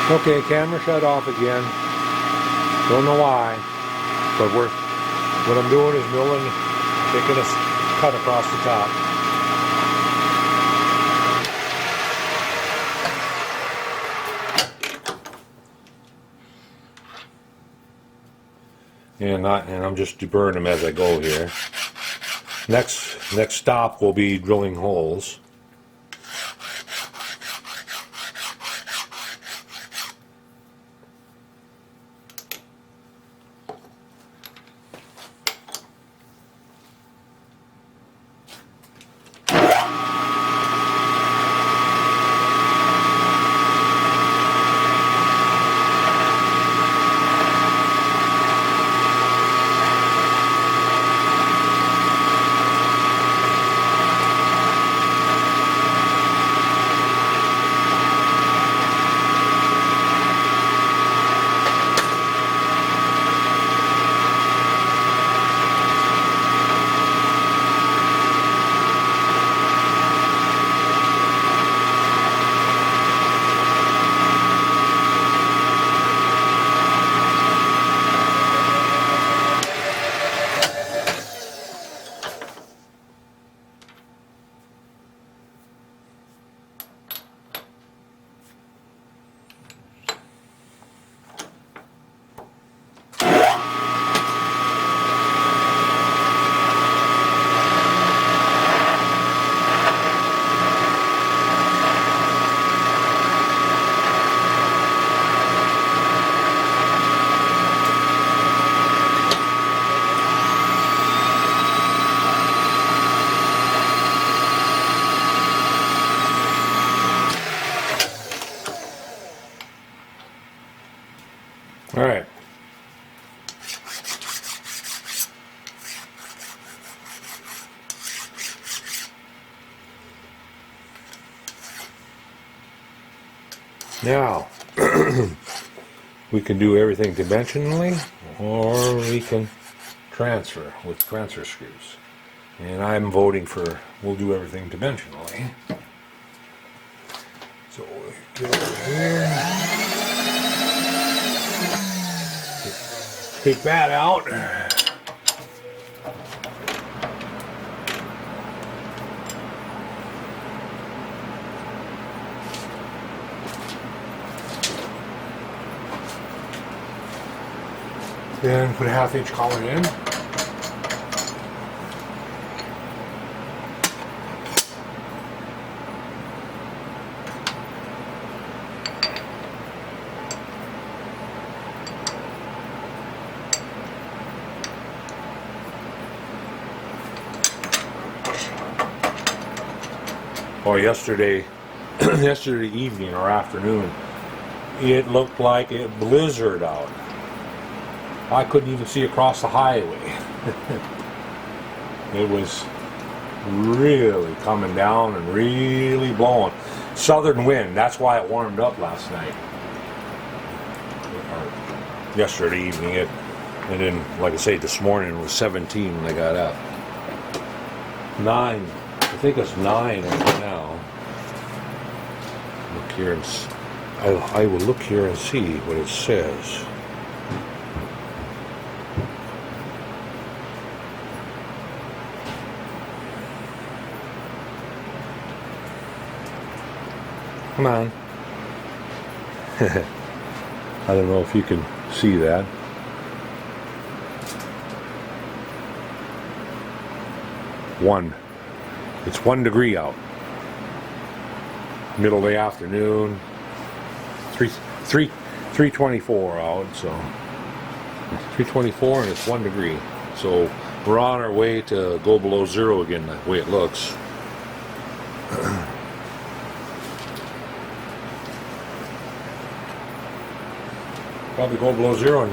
Okay, camera shut off again. Don't know why, but what I'm doing is milling, taking a cut across the top. And I'm just deburring them as I go here. Next stop will be drilling holes. All right. Now, we can do everything dimensionally, or we can transfer with transfer screws. And I'm voting for, we'll do everything dimensionally. So, get over here. Take that out. Then put a 1/2 inch collar in. Or yesterday evening or afternoon, it looked like it blizzard out. I couldn't even see across the highway. It was really coming down and really blowing. Southern wind, that's why it warmed up last night. Or yesterday evening, and then, like I say, this morning it was 17 when I got up. 9. I think it's 9 right now. Look here and I will look here and see what it says. Come on. I don't know if you can see that. It's 1 degree out. Middle of the afternoon. 324 out, so 324 and it's 1 degree. So we're on our way to go below zero again, the way it looks. Probably go below zero and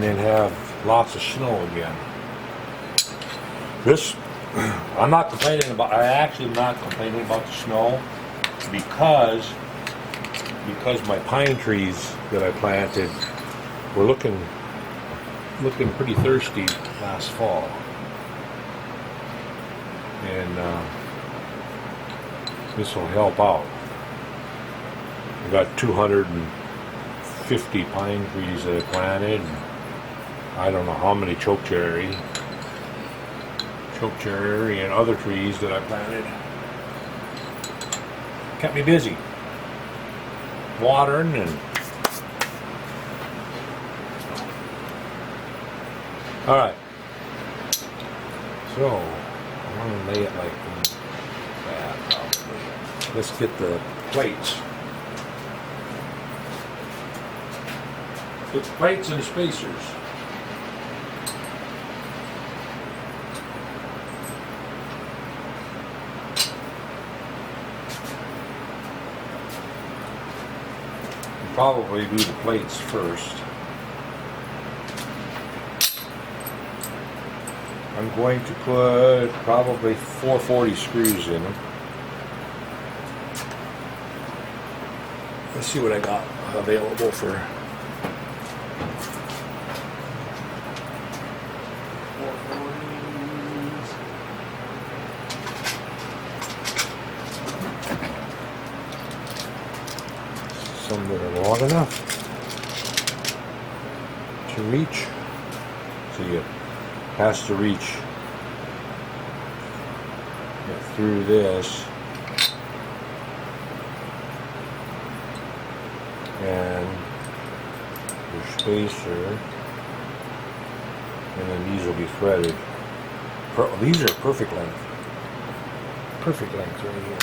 then have lots of snow again. I'm not complaining about. I actually am not complaining about the snow because my pine trees that I planted were looking pretty thirsty last fall, and this will help out. I got 50 pine trees that I planted. And I don't know how many chokecherry and other trees that I planted. Kept me busy. Watering and... Alright. So, I'm going to lay it like that, probably. Let's get the plates. Get the plates and spacers. Probably do the plates first. I'm going to put probably 440 screws in them. Let's see what I got available for 440s. Some that are long enough to reach. So you has to reach through this and your spacer, and then these will be threaded. These are perfect length. Perfect length right here.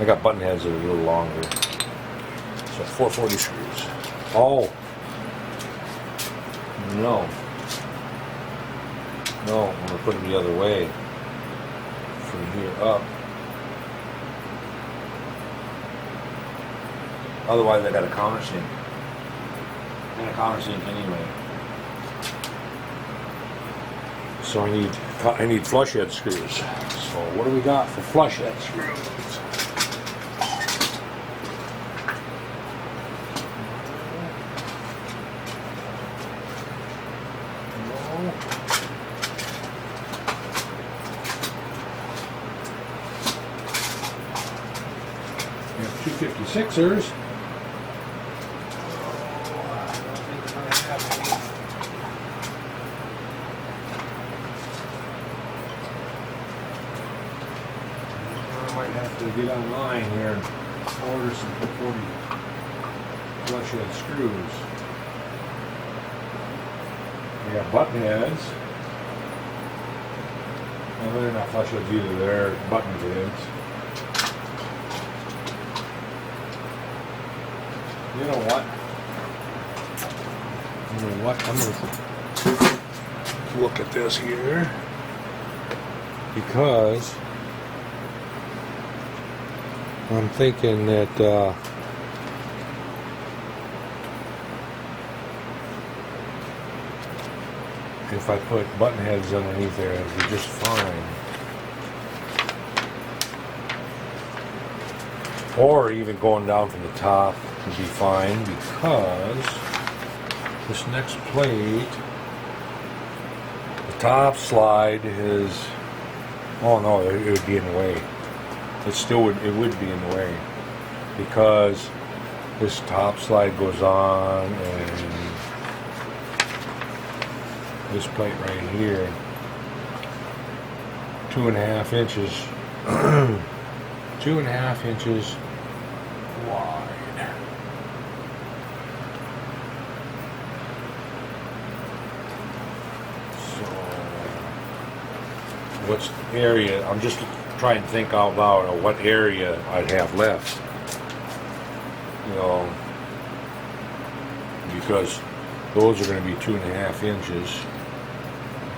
I got button heads that are a little longer. So 440 screws. Oh no. No, I'm going to put them the other way. From here up. Otherwise I got a countersink. And a countersink anyway. So I need flush head screws. So what do we got for flush head screws? We have 256ers. To get online here and order some 40 flush head screws. We got button heads. Well, they're not flush heads either, they're button heads. You know what? I'm going to look at this here because I'm thinking that if I put button heads underneath there, it'd be just fine. Or even going down from the top would be fine, because this next plate, the top slide is, oh no, it would be in the way. It would be in the way, because this top slide goes on and this plate right here, 2.5 inches 2.5 inches wide. So what's the area? I'm just trying to think out loud of what area I'd have left, you know, because those are going to be 2.5 inches.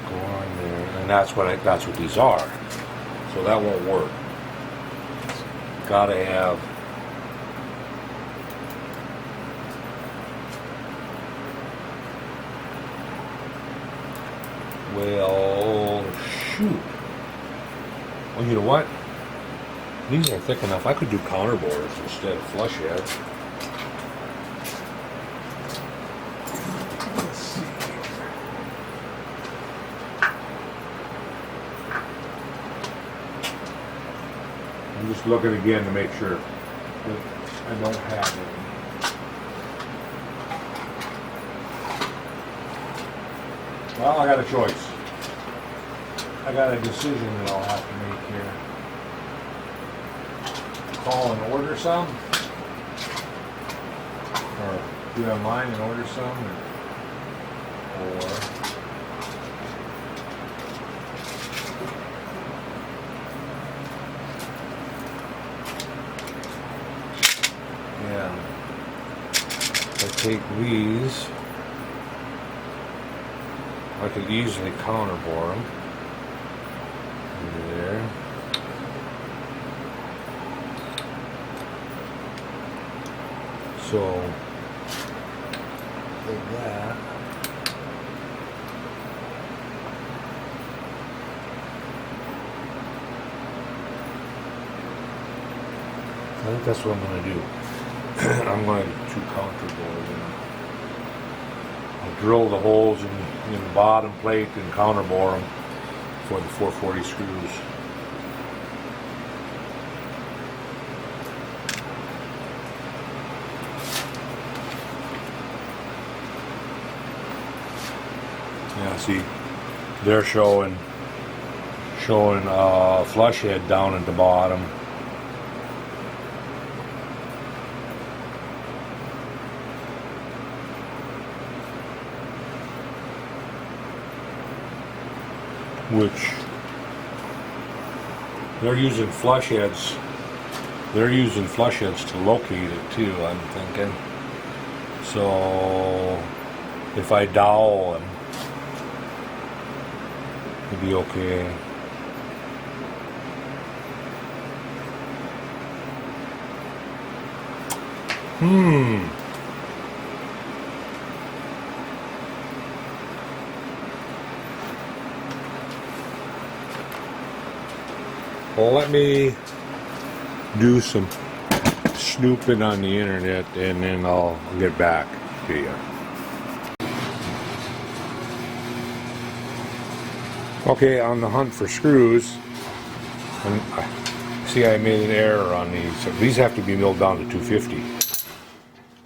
Go on there, and that's what these are. So that won't work. Gotta have well, shoot. Well, you know what? These are thick enough. I could do counterbores instead of flush heads. Let's see. I'm just looking again to make sure that I don't have any. Well, I got a choice. I got a decision that I'll have to make here. Call and order some, or do it online and order some, or yeah, if I take these, I could easily counterbore them into there. So, like that. I think that's what I'm going to do. I'm going to counterbore them. I'll drill the holes in the bottom plate and counterbore them for the 440 screws. Yeah, see, they're showing flush head down at the bottom. Which they're using flush heads. They're using flush heads to locate it too, I'm thinking. So if I dowel them, it'd be okay. Well, let me do some snooping on the internet and then I'll get back to you. Okay, on the hunt for screws, and see I made an error on these. So these have to be milled down to 250.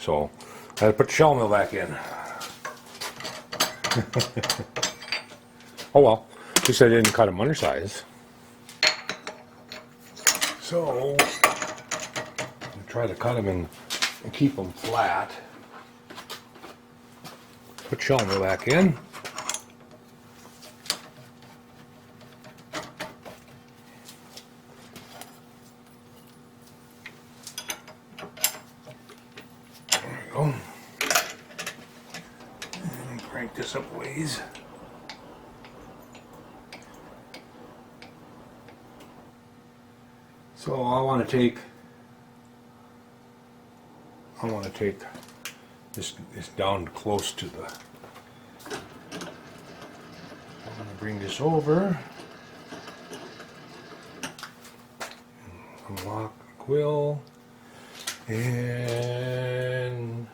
So I had to put the shell mill back in. Oh well, at least I didn't cut them undersize. So I'm try to cut them and keep them flat. Put shell mill back in. There we go. And crank this up a ways. So I want to take this down close to the. I'm going to bring this over, unlock the quill, and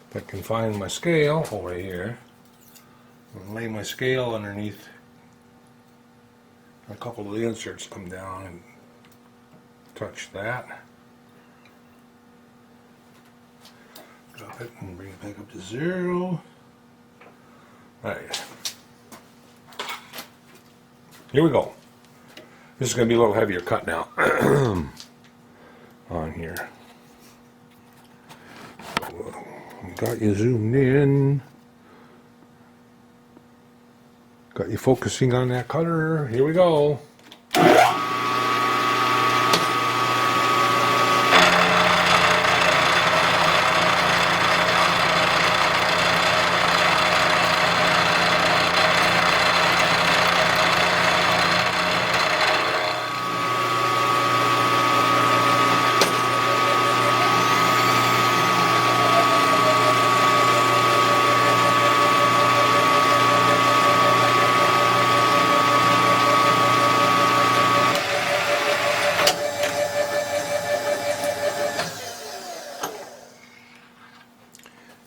if I can find my scale over here, I'll lay my scale underneath. A couple of the inserts come down and touch that. Drop it and bring it back up to 0. Alright. Here we go. This is going to be a little heavier cut now. On here. So, got you zoomed in. Got you focusing on that cutter. Here we go.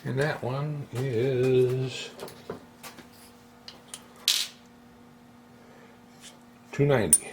And that one is 290.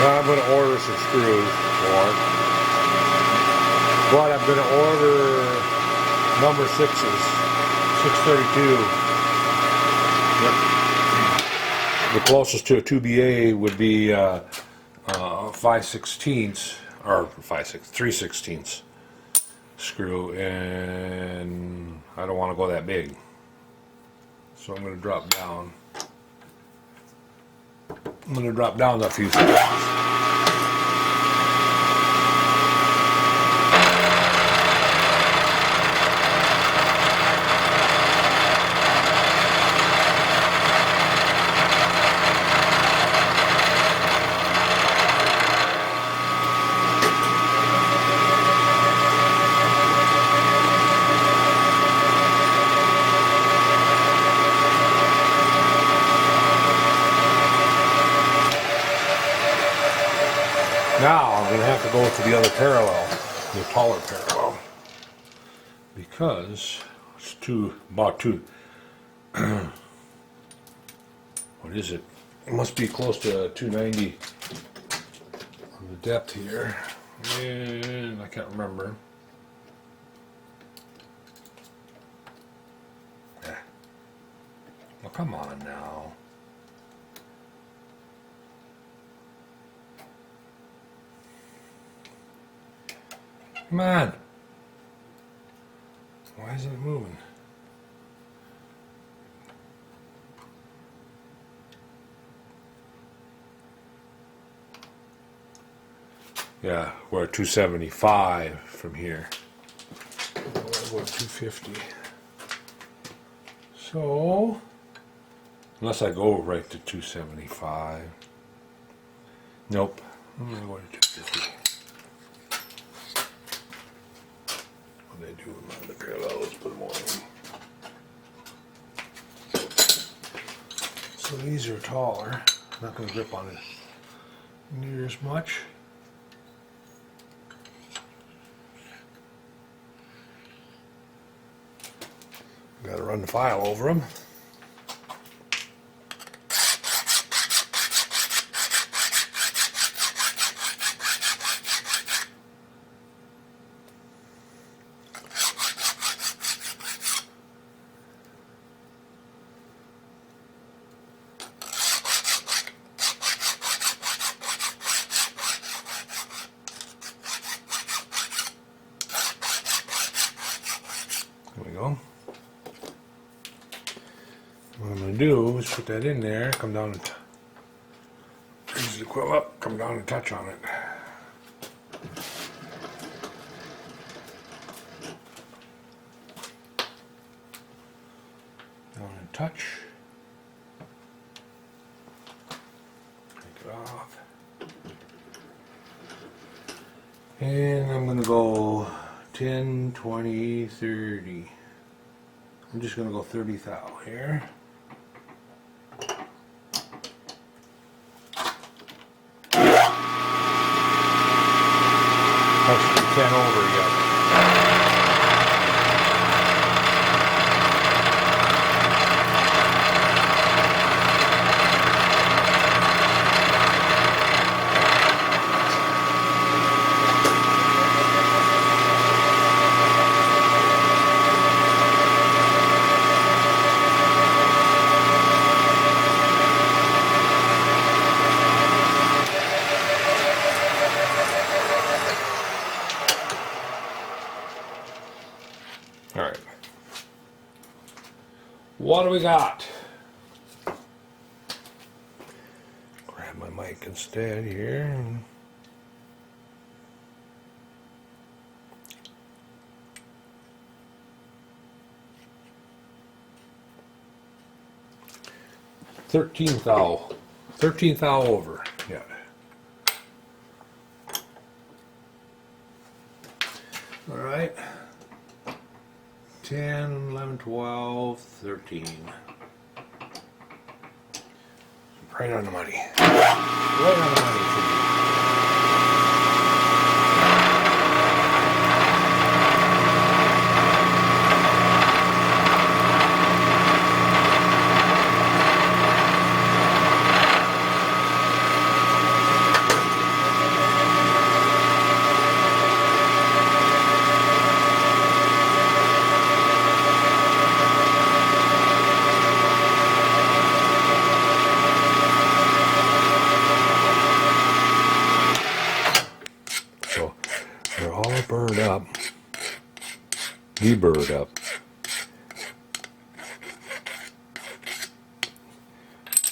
I'm going to order some screws for it. But I'm going to order number 6s, 632. Yep. The closest to a 2BA would be 5/16 or 3/16 screw, and I don't want to go that big. So I'm going to drop down. I'm going to drop down a few screws. Now I'm going to have to go to the other parallel, the taller parallel, because it's about two. What is it? It must be close to 290 on the depth here, and I can't remember. Well, come on now. Come on. Why isn't it moving? Yeah, we're at 275 from here. We're at 250. So, unless I go right to 275. Nope. I'm going to go to 250. They do them on the parallel. Let's put them on. So these are taller. Not going to grip on it near as much. Got to run the file over them. There we go. What I'm going to do is put that in there, come down and raise the quill up, come down and touch on it. Down and touch. Take it off. And I'm going to go 10, 20, 30. I'm just going to go 30 thou here. Actually, 10 over yet. All right. What do we got? Grab my mic instead here. Thirteenth thou over. Yeah. All right. 10, 11, 12, 13. Right on the money. Right on the money. burred up. Deburred up.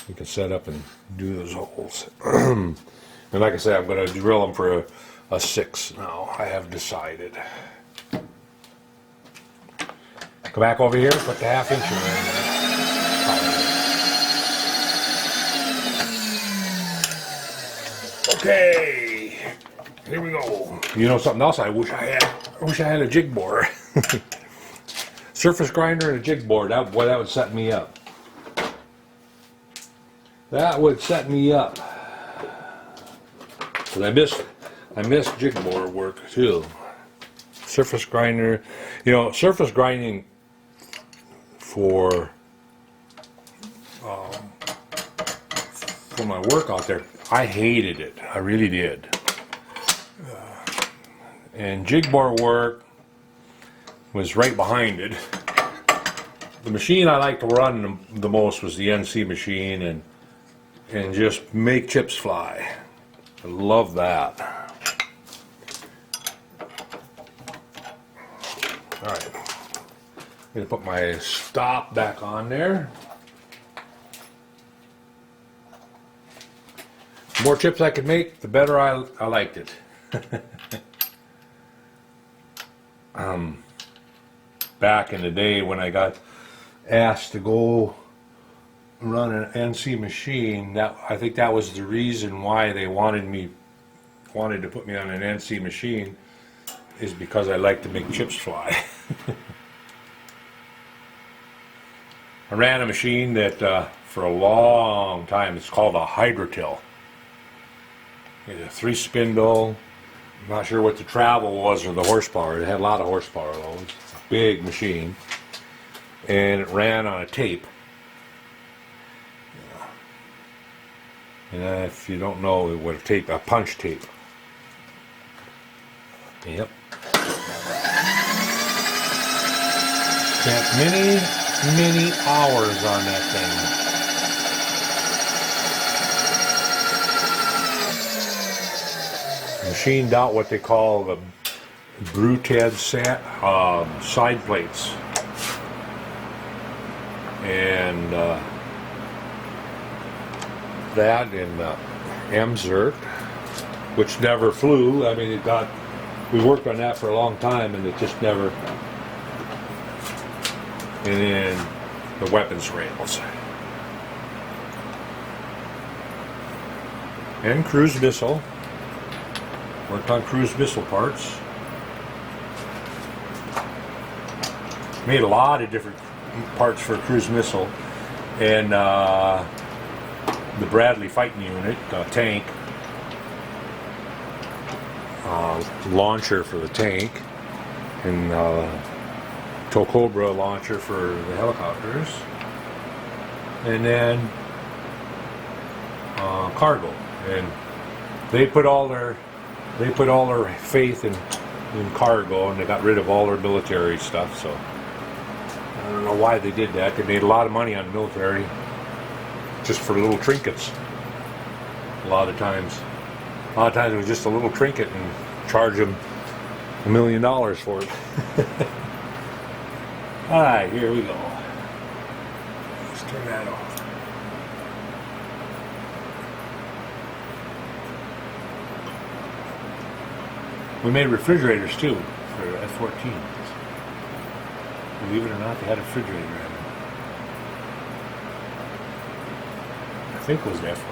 You can set up and do those holes. And like I said, I'm going to drill them for a 6 now. I have decided. Go back over here, put the 1/2 incher in. Okay, here we go. You know something else I wish I had? I wish I had a jig borer. Surface grinder and a jig borer. Boy, that would set me up. That would set me up. But I missed jig borer work too. Surface grinder, you know, surface grinding for my work out there, I hated it. I really did. And jig borer work was right behind it. The machine I liked to run the most was the NC machine, and just make chips fly. I love that. Alright, I'm going to put my stop back on there. The more chips I could make, the better I liked it. Back in the day when I got asked to go run an NC machine, I think that was the reason why they wanted to put me on an NC machine, is because I like to make chips fly. I ran a machine that for a long time, it's called a hydrotil. It's a 3-spindle. I'm not sure what the travel was or the horsepower. It had a lot of horsepower though. It's a big machine, and it ran on a tape. And if you don't know what a punch tape. Yep. Spent many hours on that thing. Machined out what they call the Bruted side plates. And that in Emsert, which never flew. I mean, we worked on that for a long time, and it just never. And then the weapons rails and cruise missile. Worked on cruise missile parts. Made a lot of different parts for cruise missile, and the Bradley fighting unit, tank, launcher for the tank, and Tocobra launcher for the helicopters, and then cargo. And they put all their faith in cargo, and they got rid of all their military stuff. So I don't know why they did that. They made a lot of money on the military just for little trinkets. A lot of times it was just a little trinket, and charge them $1 million for it. Alright, here we go. Let's turn that off. We made refrigerators too for F-14s. Believe it or not, they had a refrigerator in them. I think it was the F-14.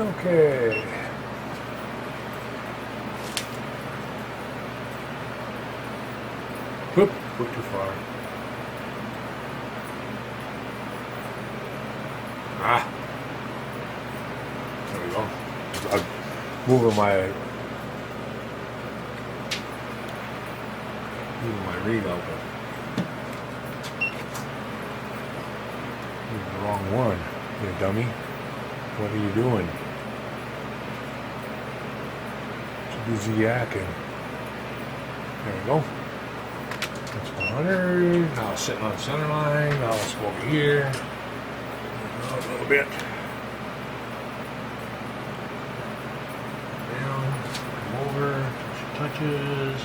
Okay. Whoop, went too far. Ah. There we go. I'm moving my readout. The wrong one, you dummy. What are you doing? Too busy yakking. There we go. That's 100. Now it's sitting on center line. Now let's go over here. A little bit. inches.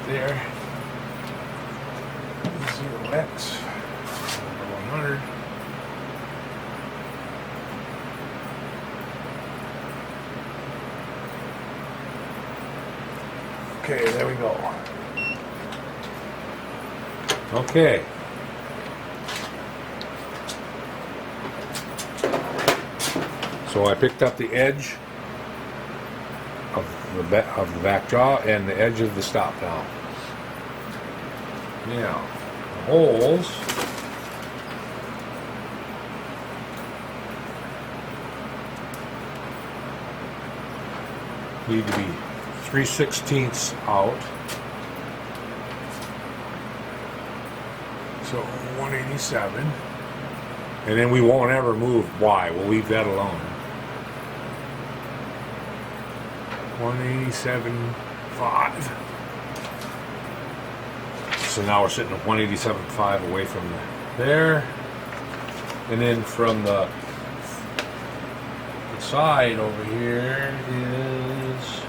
There. 0x 100. Okay, there we go. Okay. So I picked up the edge of the back jaw and the edge of the stop now. Now, the holes need to be 3/16 out. So 187. And then we won't ever move Y. We'll leave that alone. 187.5. So now we're sitting at 187.5 away from there. And then from the side over here is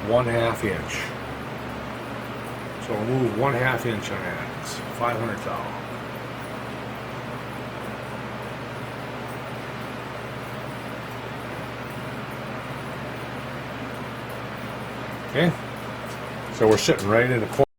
1/2 inch. So we'll move 1/2 inch on that. It's 500 thou. Okay, so we're sitting right in the corner.